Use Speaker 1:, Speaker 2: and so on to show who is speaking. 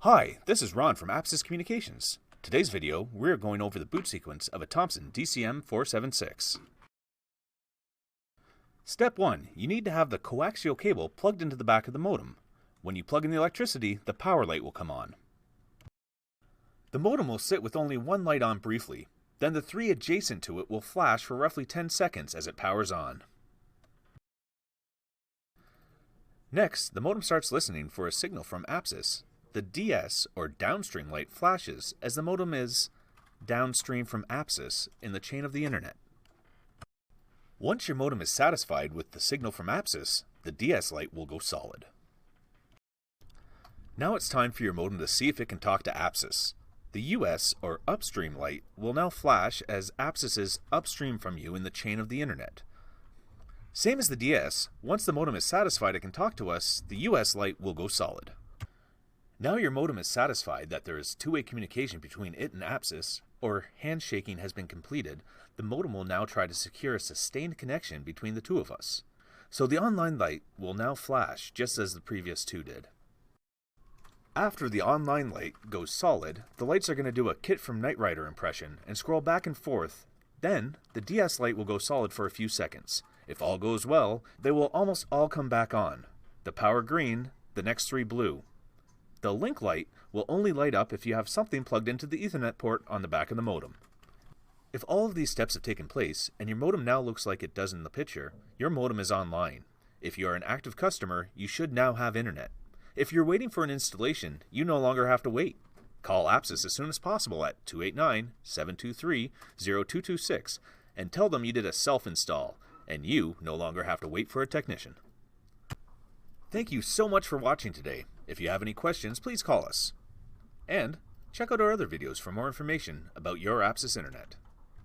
Speaker 1: Hi, this is Ron from Apsis Communications. Today's video, we're going over the boot sequence of a Thompson DCM476. Step 1. You need to have the coaxial cable plugged into the back of the modem. When you plug in the electricity, the power light will come on. The modem will sit with only one light on briefly. Then the three adjacent to it will flash for roughly 10 seconds as it powers on. Next, the modem starts listening for a signal from Apsis. The DS, or downstream light, flashes as the modem is downstream from Apsis in the chain of the internet. Once your modem is satisfied with the signal from Apsis, the DS light will go solid. Now it's time for your modem to see if it can talk to Apsis. The US, or upstream light, will now flash as Apsis is upstream from you in the chain of the internet. Same as the DS, once the modem is satisfied it can talk to us, the US light will go solid. Now your modem is satisfied that there is two-way communication between it and Apsis, or handshaking has been completed, the modem will now try to secure a sustained connection between the two of us. So the online light will now flash just as the previous two did. After the online light goes solid, the lights are going to do a Kit from Knight Rider impression and scroll back and forth. Then, the DS light will go solid for a few seconds. If all goes well, they will almost all come back on. The power green, the next three blue. The link light will only light up if you have something plugged into the Ethernet port on the back of the modem. If all of these steps have taken place, and your modem now looks like it does in the picture, your modem is online. If you are an active customer, you should now have internet. If you're waiting for an installation, you no longer have to wait. Call Apsis as soon as possible at 289-723-0226 and tell them you did a self-install, and you no longer have to wait for a technician. Thank you so much for watching today. If you have any questions, please call us. And check out our other videos for more information about your Apsis Internet.